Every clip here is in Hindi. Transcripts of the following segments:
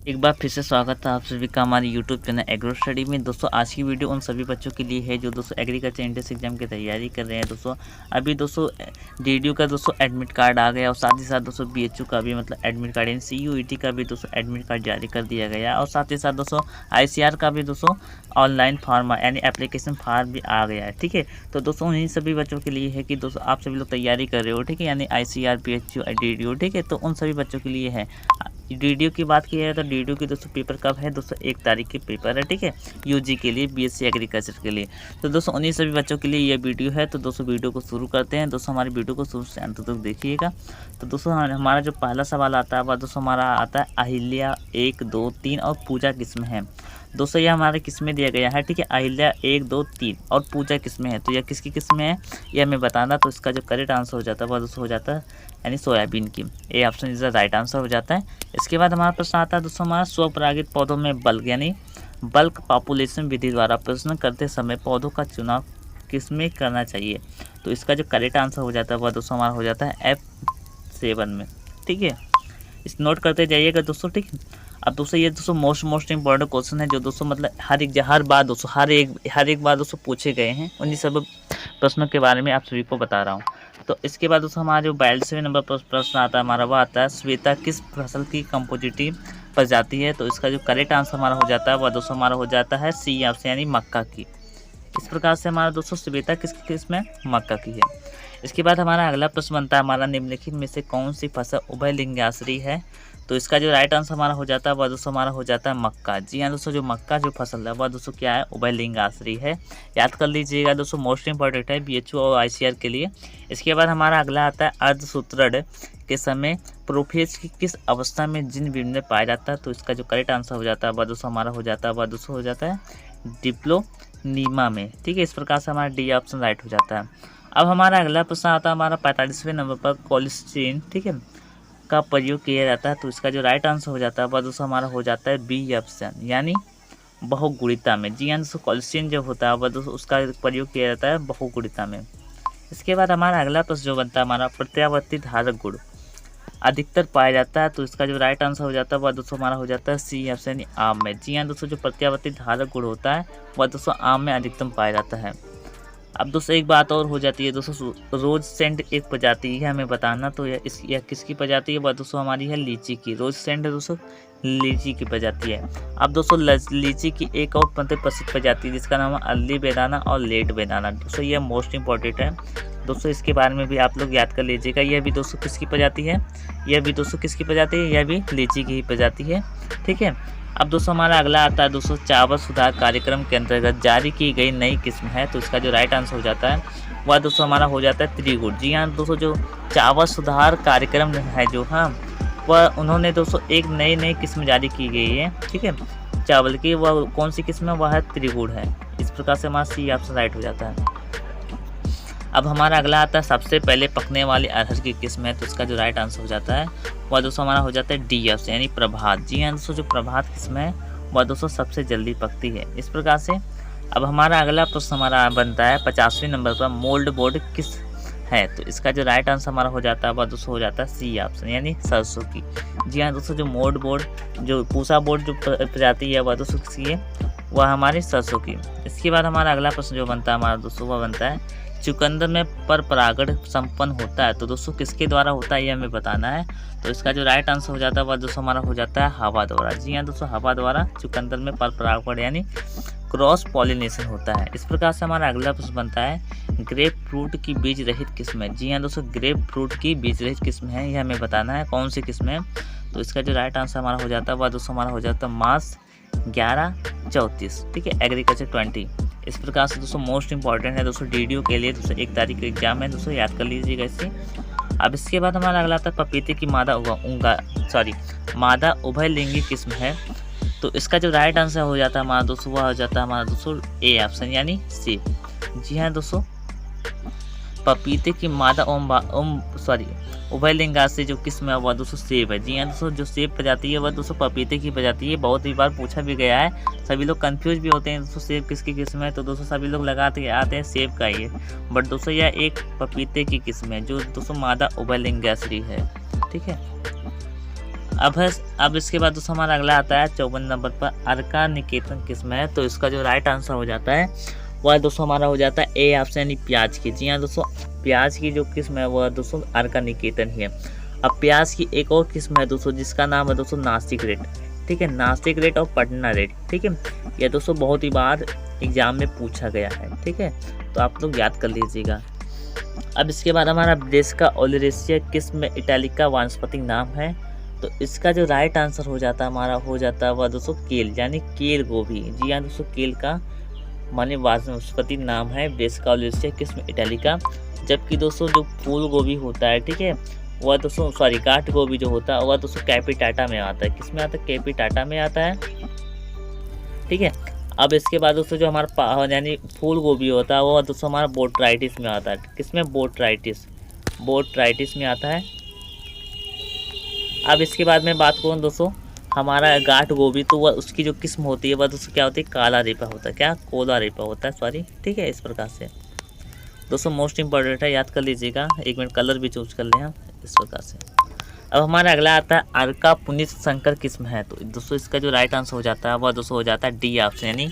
एक बार फिर से स्वागत है आप सभी का हमारे यूट्यूब चैनल एग्रो स्टडी में। दोस्तों आज की वीडियो उन सभी बच्चों के लिए है जो दोस्तों एग्रीकल्चर एंट्रेंस एग्जाम की तैयारी कर रहे हैं। दोस्तों अभी दोस्तों डीडीयू का दोस्तों एडमिट कार्ड आ गया और साथ ही साथ दोस्तों बीएचयू का भी मतलब एडमिट कार्ड यानी सीयूईटी का भी दोस्तों एडमिट कार्ड जारी कर दिया गया और साथ ही साथ दोस्तों आईसीआर का भी दोस्तों ऑनलाइन फॉर्म यानी एप्लीकेशन फॉर्म भी आ गया है। ठीक है, तो दोस्तों उन्हीं सभी बच्चों के लिए है कि दोस्तों आप सभी लोग तैयारी कर रहे हो, ठीक है, यानी आईसीआर बीएचयू डीडीयू, ठीक है, तो उन सभी बच्चों के लिए है। डीडीयू की बात की है तो डीडीयू की दोस्तों पेपर कब है दोस्तों, 1 तारीख के पेपर है, ठीक है, यूजी के लिए, बीएससी एग्रीकल्चर के लिए। तो दोस्तों उन्हीं सभी बच्चों के लिए ये वीडियो है। तो दोस्तों वीडियो को शुरू करते हैं। दोस्तों हमारी वीडियो को शुरू से अंत तक देखिएगा। तो दोस्तों हमारा जो पहला सवाल आता है वह दोस्तों हमारा आता है अहिल्या 1, 2, 3 और पूजा किस्म है। दोस्तों यह हमारे किस्में दिया गया है, ठीक है, अहिल्या 1, 2, 3 और पूजा किस्में है। तो यह किसकी किस्में है यह हमें बताना। तो इसका जो करेक्ट आंसर हो जाता है वह दोस्तों हो जाता है यानी सोयाबीन की। A option is the right answer हो जाता है। इसके बाद हमारा प्रश्न आता है दोस्तों हमारा स्वपरागित पौधों में बल्क यानी बल्क पॉपुलेशन विधि द्वारा प्रश्न करते समय पौधों का चुनाव किसमें करना चाहिए। तो इसका जो करेक्ट आंसर हो जाता है वह दोस्तों हमारा हो जाता है F7 में, ठीक है, इस नोट करते जाइएगा दोस्तों, ठीक है। अब दोस्तों ये दोस्तों मोस्ट इंपॉर्टेंट क्वेश्चन है जो दोस्तों मतलब हर बार दोस्तों हर एक बार दोस्तों पूछे गए हैं। उन्हीं सब प्रश्नों के बारे में आप सभी को बता रहा हूँ। तो इसके बाद दोस्तों हमारा जो 42वें नंबर पर प्रश्न आता है हमारा, वह आता है श्वेता किस फसल की कंपोजिटिव प्रजाति है। तो इसका जो करेक्ट आंसर हमारा हो जाता है वह दोस्तों हमारा हो जाता है सी ऑप्शन यानी मक्का की। इस प्रकार से हमारा दोस्तों श्वेता किसमें मक्का की है। इसके बाद हमारा अगला प्रश्न बनता है हमारा निम्नलिखित में से कौन सी फसल उभयलिंगाश्री है। तो इसका जो राइट आंसर हमारा हो जाता है वह दोस्तों हमारा हो जाता है मक्का। जी हाँ दोस्तों, जो मक्का जो फसल है वह दोस्तों क्या है, उभयलिंगाश्री है। याद कर लीजिएगा दोस्तों, मोस्ट इंपॉर्टेंट है बीएचयू और आईसीआर के लिए। इसके बाद हमारा अगला आता है अर्धसूत्रण के समय प्रोफेज की किस अवस्था में जिन विभिन्न पाया जाता है। तो इसका जो करेक्ट आंसर हो जाता है वह दोस्तों हमारा हो जाता है डिप्लोनीमा में, ठीक है। इस प्रकार से हमारा डी ऑप्शन राइट हो जाता है। अब हमारा अगला प्रश्न आता है हमारा 45वें नंबर पर कोलेस्ट्रीन, ठीक है, का प्रयोग किया जाता है। तो इसका जो राइट आंसर हो जाता है वह दोस्तों हमारा हो जाता है बी ऑप्शन यानी बहुगुणिता में। जी हाँ दोस्तों, कोलेस्ट्रीन जो होता है वह दोस्तों उसका प्रयोग किया जाता है बहुगुणिता में। इसके बाद हमारा अगला प्रश्न जो बनता है हमारा प्रत्यावर्ती धारक गुण अधिकतर पाया जाता है। तो इसका जो राइट आंसर हो जाता है वह दोस्तों हमारा हो जाता है सी ऑप्शन यानी आम में। जी हाँ दोस्तों, जो प्रत्यावर्ती धारक गुण होता है वह दोस्तों आम में अधिकतम पाया जाता है। अब दोस्तों एक बात और हो जाती है दोस्तों, रोज सेंट एक प्रजाति है हमें बताना। तो यह किसकी प्रजाति है, वह दोस्तों हमारी है लीची की। रोज सेंट है दोस्तों लीची की प्रजाति है। अब दोस्तों लीची की एक और प्रसिद्ध प्रजाति जिसका नाम है अर्ली बेदाना और लेट बेदाना। दोस्तों यह मोस्ट इंपॉर्टेंट है दोस्तों, इसके बारे में भी आप लोग याद कर लीजिएगा। यह भी दोस्तों किसकी प्रजाति है, यह भी दोस्तों किसकी प्रजाति है, यह भी लीची की ही प्रजाति है, ठीक है। अब दोस्तों हमारा अगला आता है दोस्तों चावल सुधार कार्यक्रम के अंतर्गत जारी की गई नई किस्म है। तो इसका जो राइट आंसर हो जाता है वह दोस्तों हमारा हो जाता है त्रिगुण। जी हाँ दोस्तों, जो चावल सुधार कार्यक्रम है जो हाँ वह उन्होंने दोस्तों एक नई किस्म जारी की गई है, ठीक है, चावल की। वह कौन सी किस्म है, वह है त्रिगुण है। इस प्रकार से हमारा सी ऑप्शन राइट हो जाता है। अब हमारा अगला आता है सबसे पहले पकने वाली अरहर की किस्म है। तो इसका जो राइट आंसर हो जाता है वह दोस्तों हमारा हो जाता है डी ऑप्शन यानी प्रभात। जी हाँ दोस्तों, जो प्रभात किस्म है वह दोस्तों सबसे जल्दी पकती है। इस प्रकार से अब हमारा अगला प्रश्न हमारा बनता है 50वें नंबर पर मोल्ड बोर्ड किस है। तो इसका जो राइट आंसर हमारा हो जाता है वह दोस्तों हो जाता है सी ऑप्शन यानी सरसों की। जी हाँ दोस्तों, जो मोल्ड बोर्ड जो पूसा बोर्ड जो प्रजाति है वह दोस्तों किसकी है, वह हमारी सरसों की। इसके बाद हमारा अगला प्रश्न जो बनता है हमारा दोस्तों वह बनता है चुकंदर में पर परागण संपन्न होता है। तो दोस्तों किसके द्वारा होता है ये हमें बताना है। तो इसका जो राइट आंसर हो जाता है वह दोस्तों हमारा हो जाता है हवा द्वारा। जी हाँ दोस्तों, हवा द्वारा चुकंदर में पर परागण यानी क्रॉस पॉलिनेशन होता है। इस प्रकार से हमारा अगला प्रश्न बनता है ग्रेप फ्रूट की बीज रहित किस्म है। जी हाँ दोस्तों, ग्रेप फ्रूट की बीज रहित किस्म है, यह हमें बताना है कौन सी किस्म है। तो इसका जो राइट आंसर हमारा हो जाता है वह दोस्तों हमारा हो जाता है मास 1134, ठीक है, एग्रीकल्चर 20। इस प्रकार से दोस्तों मोस्ट इंपॉर्टेंट है दोस्तों डीडीयू के लिए। दोस्तों 1 तारीख का एग्जाम है दोस्तों, याद कर लीजिएगा इसे। अब इसके बाद हमारा अगला आता है पपीते की मादा उभयलिंगी किस्म है। तो इसका जो राइट आंसर हो जाता है हमारा दोस्तों वह हो जाता है हमारा दोस्तों ए ऑप्शन यानी सेब। जी हाँ दोस्तों, पपीते की मादा उभयलिंगाश्री जो किस्म है वह दोस्तों सेब है। जी हाँ दोस्तों, जो सेब प्रजाति है वह दोस्तों पपीते की प्रजाति है। बहुत ही बार पूछा भी गया है, सभी लोग कंफ्यूज भी होते हैं दोस्तों सेब किसकी किस्म है। तो दोस्तों सभी लोग लगाते आते हैं सेब का ही है, बट दोस्तों यह एक पपीते की किस्म है जो दोस्तों मादा उभयलिंगाश्री है, ठीक है। अब इसके बाद दोस्तों हमारा अगला आता है 54 नंबर पर अर्का निकेतन किस्म है। तो इसका जो राइट आंसर हो जाता है वह दोस्तों हमारा हो जाता है ए ऑप्शन यानी प्याज की। जी हाँ दोस्तों, प्याज की जो किस्म है वह दोस्तों अर्का निकेतन ही है। अब प्याज की एक और किस्म है दोस्तों जिसका नाम है दोस्तों नासिक रेड। ठीक है, नासिक रेड और पटना रेड। ठीक है, यह दोस्तों बहुत ही बार एग्जाम में पूछा गया है। ठीक है, तो आप लोग याद कर लीजिएगा। अब इसके बाद हमारा ब्रेस्का ओलेरेसिया किस्म इटालिका वानस्पतिक नाम है। तो इसका जो राइट आंसर हो जाता है हमारा हो जाता है वह दोस्तों केल यानी केल गोभी। जी हाँ दोस्तों, केल का माने वानस्पतिक नाम है ब्रेस्का ओलेरेसिया किस्म इटालिका। जबकि दोस्तों जो फूल गोभी होता है, ठीक है, वह दोस्तों काट गोभी जो होता है वह दोस्तों कैपिटाटा में आता है। किस में आता है? कैपिटाटा में आता है। ठीक है, अब इसके बाद दोस्तों जो हमारा यानी फूल गोभी होता है वह दोस्तों हमारा बोट्राइटिस में आता है। किसमें? बोट्राइटिस में आता है। अब इसके बाद में बात करूँ दोस्तों हमारा गाठ गोभी, तो वह उसकी जो किस्म होती है वह दोस्तों क्या होती है? काला रेपा होता है। क्या? कोला रेपा होता है, सॉरी। ठीक है, इस प्रकार से दोस्तों मोस्ट इंपॉर्टेंट है, याद कर लीजिएगा। एक मिनट कलर भी चूज कर लें हम इस प्रकार से। अब हमारा अगला आता है अर्का पुनीत संकर किस्म है। तो दोस्तों इसका जो राइट आंसर हो जाता है वह दोस्तों हो जाता है डी ऑप्शन यानी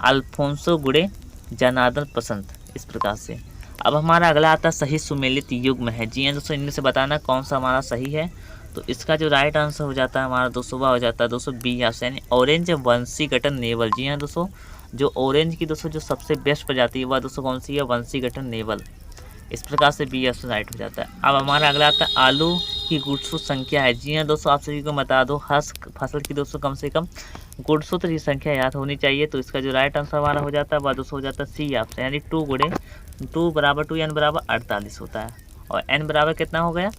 अल्फोंसो गुड़े जनार्दन पसंद, इस प्रकार से। अब हमारा अगला आता है सही सुमेलित युग्म है। जी हाँ दोस्तों, इनमें से बताना कौन सा हमारा सही है। तो इसका जो राइट आंसर हो जाता है हमारा दोस्तों वह हो जाता है दोस्तों बी ऑप्शन यानी ऑरेंज वंशीगठन नेवल। जी हाँ दोस्तों, जो ऑरेंज की दोस्तों जो सबसे बेस्ट प्रजाति है वह दोस्तों कौन सी है? वंशीगठन नेवल। इस प्रकार से बी ऑप्शन राइट हो जाता है। अब हमारा अगला आता है आलू की गुणसूत्र संख्या है। जी हाँ दोस्तों, आप सभी को बता दो हर फसल की दोस्तों कम से कम गुणसूत्र की संख्या याद होनी चाहिए। तो इसका जो राइट आंसर हमारा हो जाता है वह दोस्तों हो जाता है सी ऑप्शन यानी 2 गुणे 2 बराबर 2 n बराबर 48 होता है। और n बराबर कितना हो गया?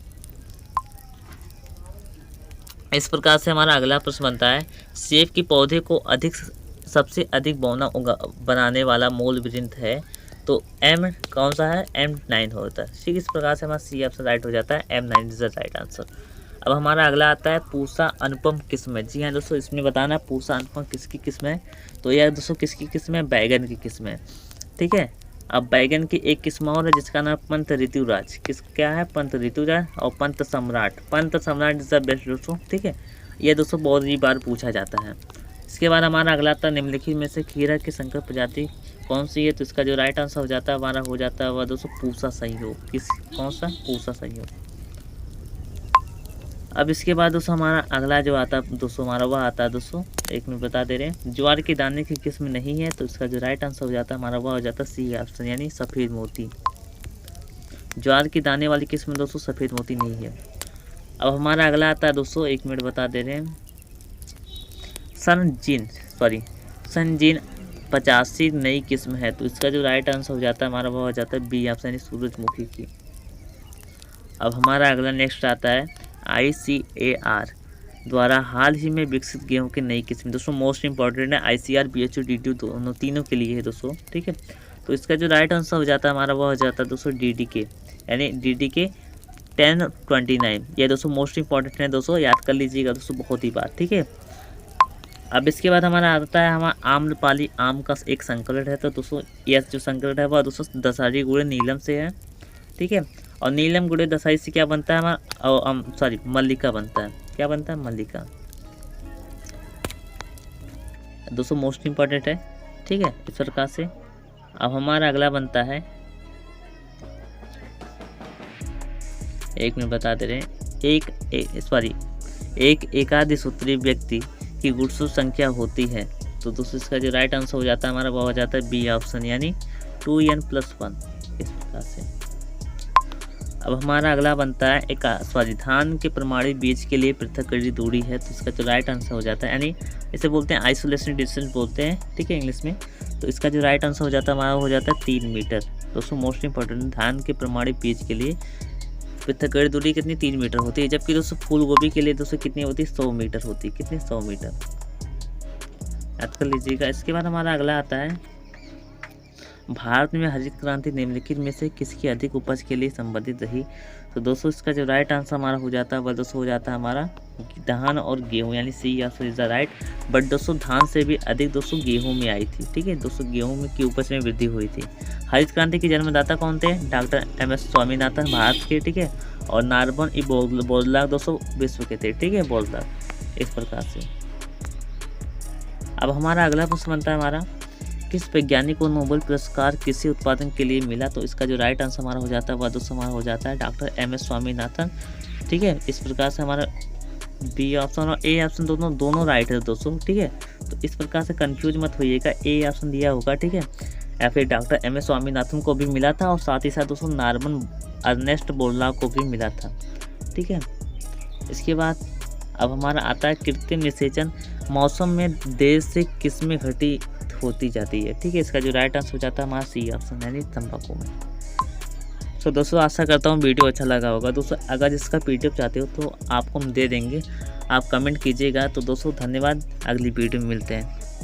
इस प्रकार से हमारा अगला प्रश्न बनता है सेब के पौधे को सबसे अधिक बौना बनाने वाला मूल वृंत है। तो M कौन सा है? M9 होता है। ठीक, इस प्रकार से हमारा सी ऑप्शन राइट हो जाता है, M9 is the right answer. अब हमारा अगला आता है पूसा अनुपम किस्म है। जी हाँ दोस्तों, इसमें बताना पूसा अनुपम किसकी किस्म है। तो यह दोस्तों किसकी किस्म है? बैगन की किस्म है। ठीक है, अब बैगन की एक किस्म और है जिसका नाम पंत ऋतुराज। क्या है? पंत ऋतुराज और पंत सम्राट। पंत सम्राट इज द बेस्ट दोस्तों। ठीक है, यह दोस्तों बहुत ही बार पूछा जाता है। इसके बाद हमारा अगला आता है निम्नलिखित में से खीरा की संकर प्रजाति कौन सी है। तो इसका जो राइट आंसर हो जाता है हमारा हो जाता है वह दोस्तों पूसा संयोग। कौन सा? पूसा संयोग। अब इसके बाद दोस्तों हमारा अगला जो आता है दोस्तों हमारा वह आता है दोस्तों, एक मिनट बता दे रहे हैं, ज्वार के दाने की किस्म नहीं है। तो इसका जो राइट आंसर हो जाता है हमारा वह हो जाता है सी ऑप्शन यानी सफ़ेद मोती। ज्वार के दाने वाली किस्म दोस्तों सफ़ेद मोती नहीं है। अब हमारा अगला आता है दोस्तों, एक मिनट बता दे रहे हैं, सनजीन 85 नई किस्म है। तो इसका जो राइट आंसर हो जाता है हमारा वह हो जाता है बी ऑप्शन यानी सूरजमुखी की। अब हमारा अगला नेक्स्ट आता है ICAR द्वारा हाल ही में विकसित गेहूं की नई किस्म। दोस्तों मोस्ट इंपॉर्टेंट है, ICAR BHU DDU दोनों तीनों के लिए है दोस्तों। ठीक है, तो इसका जो राइट आंसर हो जाता है हमारा वह हो जाता है दोस्तों DDK यानी DDK 1029। ये दोस्तों मोस्ट इंपॉर्टेंट है दोस्तों, याद कर लीजिएगा दोस्तों बहुत ही बार। ठीक है, अब इसके बाद हमारा आता है हमारा आम्रपाली आम का एक संकलन है। तो दोस्तों यह जो संकलन है वह दोस्तों दशहरी गुड़े नीलम से है। ठीक है, और नीलम गुड़े दशहरी से क्या बनता है हमारा मल्लिका बनता है। क्या बनता है? मल्लिका। दोस्तों मोस्ट इंपॉर्टेंट है। ठीक है, इस प्रकार से। अब हमारा अगला बनता है, एक मिनट बता दे रहे हैं, एक एकादशसूत्री व्यक्ति की गुणसूत्र संख्या होती है। तो दोस्तों इसका जो राइट आंसर हो जाता है हमारा वह हो जाता है बी ऑप्शन यानी 2n+1, इस प्रकार से। अब हमारा अगला बनता है धान के प्रमाणित बीज के लिए पृथक कड़ी दूरी है। तो इसका जो राइट आंसर हो जाता है यानी इसे बोलते हैं आइसोलेशन डिस्टेंस बोलते हैं। ठीक है, इंग्लिश में। तो इसका जो राइट आंसर हो जाता है हमारा हो जाता है 3 मीटर। दोस्तों मोस्ट इंपॉर्टेंट, धान के प्रमाणित बीज के लिए पृथक कड़ी दूरी कितनी? 3 मीटर होती है। जबकि दोस्तों फूल गोभी के लिए दोस्तों कितनी होती है? 100 मीटर होती है। कितनी? 100 मीटर, याद कर लीजिएगा। इसके बाद हमारा अगला आता है भारत में हरित क्रांति निम्नलिखित में से किसकी अधिक उपज के लिए संबंधित रही। तो दोस्तों इसका जो राइट आंसर हमारा हो जाता है वह दोस्तों हो जाता है हमारा धान और गेहूं यानी C answer is the right. But दोस्तों धान से भी अधिक दोस्तों गेहूं में आई थी। ठीक है दोस्तों, गेहूं में की उपज में वृद्धि हुई थी। हरित क्रांति के जन्मदाता कौन थे? डॉक्टर MS स्वामीनाथन भारत के। ठीक है, और नार्बन बोजलाग दोस्तों विश्व के थे, ठीक है, बोजलाग, इस प्रकार से। अब हमारा अगला प्रश्न बनता है हमारा, किस वैज्ञानिक को नोबेल पुरस्कार किसी उत्पादन के लिए मिला? तो इसका जो राइट आंसर हमारा हो जाता है वह दोस्तों हमारा हो जाता है डॉक्टर एम.एस. स्वामीनाथन, ठीक है। इस प्रकार से हमारा बी ऑप्शन और ए ऑप्शन दोनों राइट है दोस्तों, ठीक है। तो इस प्रकार से कंफ्यूज मत होइएगा, ए ऑप्शन दिया होगा, ठीक है। या फिर डॉक्टर एम.एस. स्वामीनाथन को भी मिला था और साथ ही साथ दोस्तों नार्मन अर्नेस्ट बोरलॉग को भी मिला था, ठीक है। इसके बाद अब हमारा आता है कृत्रिम निषेचन मौसम में देर से किसमें घटी होती जाती है, ठीक है। इसका जो राइट आंसर हो जाता है हमारा सी ऑप्शन यानी तंबाकू में। तो दोस्तों आशा करता हूँ वीडियो अच्छा लगा होगा दोस्तों। अगर इसका पीडीएफ चाहते हो तो आपको हम दे देंगे, आप कमेंट कीजिएगा। तो दोस्तों धन्यवाद, अगली वीडियो में मिलते हैं।